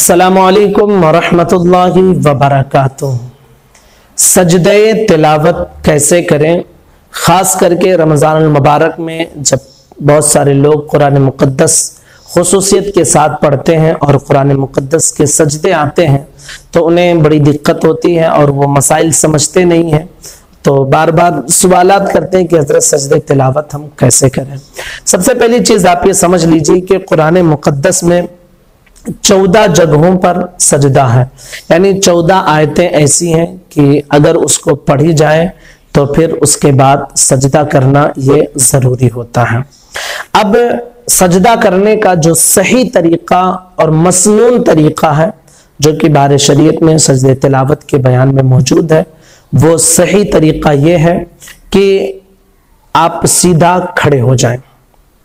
अस्सलामु अलैकुम वरहमतुल्लाहि वबरकातुह। सजदे तिलावत कैसे करें, ख़ास करके रमज़ान मुबारक में जब बहुत सारे लोग कुरान मुक़द्दस खुसूसियत के साथ पढ़ते हैं और कुरान मुक़द्दस के सजदे आते हैं तो उन्हें बड़ी दिक्कत होती है और वो मसाइल समझते नहीं हैं, तो बार बार सवालात करते हैं कि हज़रत सजदे तिलावत हम कैसे करें। सबसे पहली चीज़ आप ये समझ लीजिए कि कुरान मुक़द्दस में 14 जगहों पर सजदा है, यानी 14 आयतें ऐसी हैं कि अगर उसको पढ़ी जाए तो फिर उसके बाद सजदा करना ये ज़रूरी होता है। अब सजदा करने का जो सही तरीक़ा और मसनून तरीक़ा है जो कि बारे शरीयत में सजदे तिलावत के बयान में मौजूद है, वो सही तरीक़ा ये है कि आप सीधा खड़े हो जाएं।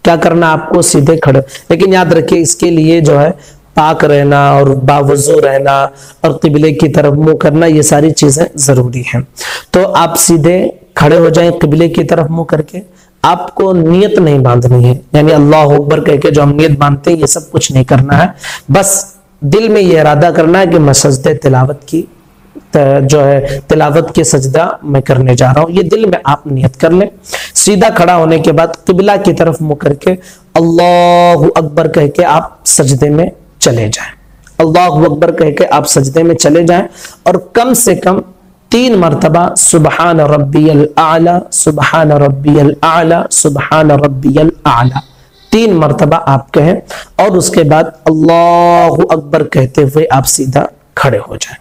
क्या करना आपको? सीधे खड़े। लेकिन याद रखिए इसके लिए जो है पाक रहना और बावजू रहना और किबले की तरफ मुंह करना, ये सारी चीजें जरूरी हैं। तो आप सीधे खड़े हो जाएं किबले की तरफ मुंह करके। आपको नियत नहीं बांधनी है, यानी अल्लाह अकबर कह के जो हम नियत बांधते हैं ये सब कुछ नहीं करना है। बस दिल में ये इरादा करना है कि मैं सजदे तिलावत की जो है तिलावत के सजदा मैं करने जा रहा हूं, ये दिल में आप नियत कर लें। सीधा खड़ा होने के बाद किबला की तरफ मुंह करके अल्लाहु अकबर कह के आप सजदे में चले जाएं। अल्लाहु अकबर कह के आप सजदे में चले जाएं और कम से कम 3 मरतबा सुबहान रब्बियल आला, सुबहान रब्बियल आला, सुबहान रब्बियल आला 3 मरतबा आप कहें और उसके बाद अल्लाहु अकबर कहते हुए आप सीधा खड़े हो जाएं।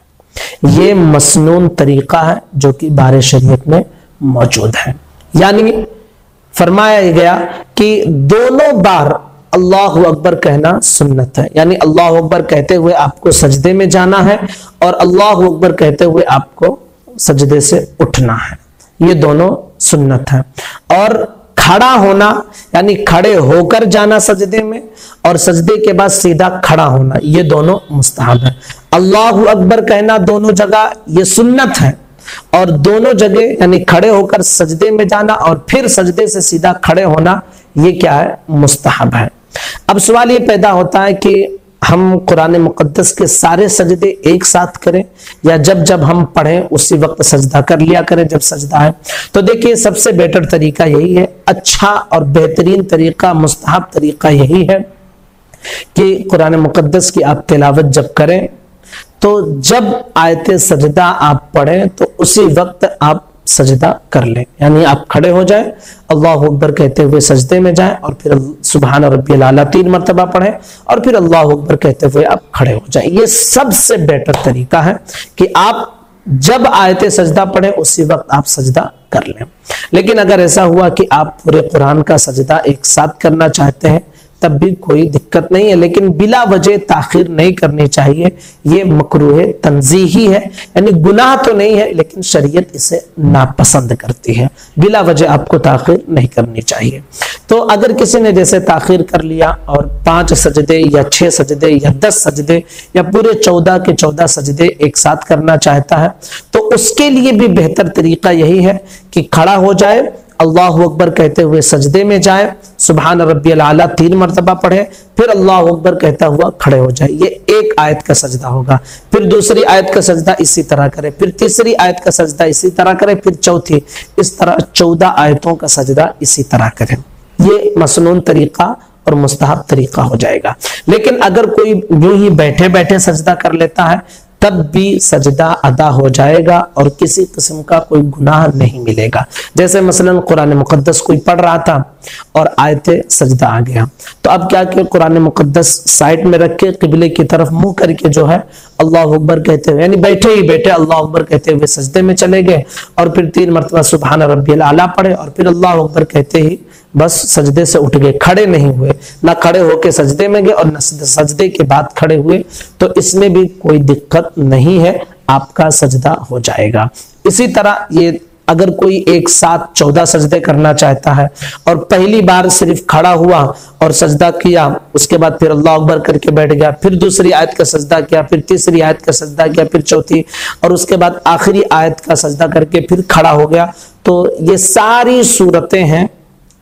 ये मसनून तरीका है जो कि बारे शरीयत में मौजूद है। यानी फरमाया गया कि दोनों बार अल्लाहु अकबर कहना सुन्नत है, यानी अल्लाहु अकबर कहते हुए आपको सजदे में जाना है और अल्लाहु अकबर कहते हुए आपको सजदे से उठना है, ये दोनों सुन्नत है। और खड़ा होना यानी खड़े होकर जाना सजदे में और सजदे के बाद सीधा खड़ा होना, ये दोनों मुस्तहब है। अल्लाहु अकबर कहना दोनों जगह ये सुन्नत है और दोनों जगह यानी खड़े होकर सजदे में जाना और फिर सजदे से सीधा खड़े होना, ये क्या है? मुस्तहब है। अब सवाल ये पैदा होता है कि हम कुरान मुक़द्दस के सारे सजदे एक साथ करें या जब जब हम पढ़ें उसी वक्त सजदा कर लिया करें जब सजदा है। तो देखिए सबसे बेटर तरीका यही है, अच्छा और बेहतरीन तरीका, मुस्तहब तरीका यही है कि कुरान मुक़द्दस की आप तिलावत जब करें तो जब आयते सजदा आप पढ़ें तो उसी वक्त आप सजदा कर लें, यानी आप खड़े हो जाएं, अल्लाहु अकबर कहते हुए सजदे में जाएं और फिर सुबहान रब्बियल आला 3 मरतबा पढ़ें और फिर अल्लाहु अकबर कहते हुए आप खड़े हो जाएं। ये सबसे बेटर तरीका है कि आप जब आयते सजदा पढ़ें उसी वक्त आप सजदा कर लें। लेकिन अगर ऐसा हुआ कि आप पूरे कुरान का सजदा एक साथ करना चाहते हैं तब भी कोई दिक्कत नहीं है, लेकिन बिला वजह ताखिर नहीं करनी चाहिए। ये मकरूह तंजीही है, यानी गुनाह तो नहीं है लेकिन शरीयत इसे नापसंद करती है। बिला वजह आपको ताखिर नहीं करनी चाहिए। तो अगर किसी ने जैसे ताखिर कर लिया और 5 सजदे या 6 सजदे या 10 सजदे या पूरे 14 के 14 सजदे एक साथ करना चाहता है तो उसके लिए भी बेहतर तरीका यही है कि खड़ा हो जाए, अल्लाहु अकबर कहते हुए सजदे में जाए, सुबहान रब्बियल आला 3 मरतबा पढ़े, फिर अल्लाहु अकबर कहता हुआ खड़े हो जाए। ये एक आयत का सजदा होगा। फिर दूसरी आयत का सजदा इसी तरह करे, फिर तीसरी आयत का सजदा इसी तरह करे, फिर चौथी, इस तरह 14 आयतों का सजदा इसी तरह करें। ये मसनून तरीका और मुस्तहब तरीका हो जाएगा। लेकिन अगर कोई यूं ही बैठे बैठे सजदा कर लेता है तब भी सजदा अदा हो जाएगा और किसी किस्म का कोई गुनाह नहीं मिलेगा। जैसे मसलन कुरान मुक़द्दस कोई पढ़ रहा था और आयते सजदा आ गया, तो अब क्या कि कुरान मुक़द्दस साइड में रख के किबले की तरफ मुंह करके जो है अल्लाहु अकबर कहते हुए, यानी बैठे ही बैठे अल्लाहु अकबर कहते हुए सजदे में चले गए और फिर 3 मरतबा सुबहान रब्बियल आला पढ़े और फिर अल्लाहु अकबर कहते ही बस सजदे से उठ गए, खड़े नहीं हुए, ना खड़े होके सजदे में गए और न सजदे के बाद खड़े हुए, तो इसमें भी कोई दिक्कत नहीं है, आपका सजदा हो जाएगा। इसी तरह ये अगर कोई एक साथ 14 सजदे करना चाहता है और पहली बार सिर्फ खड़ा हुआ और सजदा किया, उसके बाद फिर अल्लाह अकबर करके बैठ गया, फिर दूसरी आयत का सजदा किया, फिर तीसरी आयत का सजदा किया, फिर चौथी और उसके बाद आखिरी आयत का सजदा करके फिर खड़ा हो गया, तो ये सारी सूरतें हैं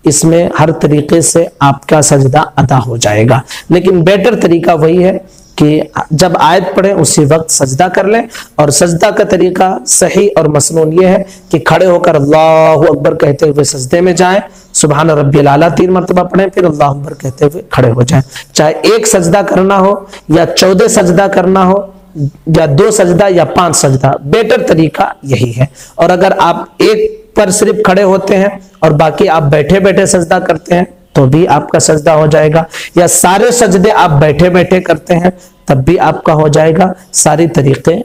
इसमें हर तरीके से आपका सजदा अदा हो जाएगा। लेकिन बेटर तरीका वही है کہ جب آیت پڑھیں اسی وقت سجدہ کر لیں، اور سجدہ کا طریقہ صحیح اور مسنون یہ ہے کہ کھڑے ہو کر اللہ اکبر کہتے ہوئے سجدے میں جائیں، سبحان ربی الاعلیٰ 3 مرتبہ پڑھیں، پھر اللہ اکبر کہتے ہوئے کھڑے ہو جائیں۔ چاہے ایک سجدہ کرنا ہو یا 14 سجدہ کرنا ہو یا 2 سجدہ یا 5 سجدہ، بیٹر طریقہ یہی ہے۔ اور اگر آپ ایک پر صرف کھڑے ہوتے ہیں اور باقی آپ بیٹھے بیٹھے سجدہ کرتے ہیں تو بھی آپ کا سجدہ ہو جائے گا، یا سارے سجدے آپ بیٹھے بیٹھے کرتے ہیں تب بھی آپ کا ہو جائے گا، ساری طریقے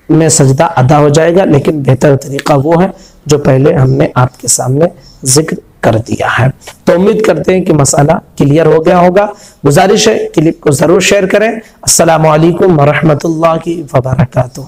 میں سجدہ ادا ہو جائے گا، لیکن بہتر طریقہ وہ ہے جو پہلے ہم نے آپ کے سامنے ذکر کر دیا ہے۔ تو امید کرتے ہیں کہ مسئلہ کلیئر ہو گیا ہوگا۔ گزارش ہے کلپ کو ضرور شیئر کریں۔ السلام علیکم ورحمۃ اللہ وبرکاتہ۔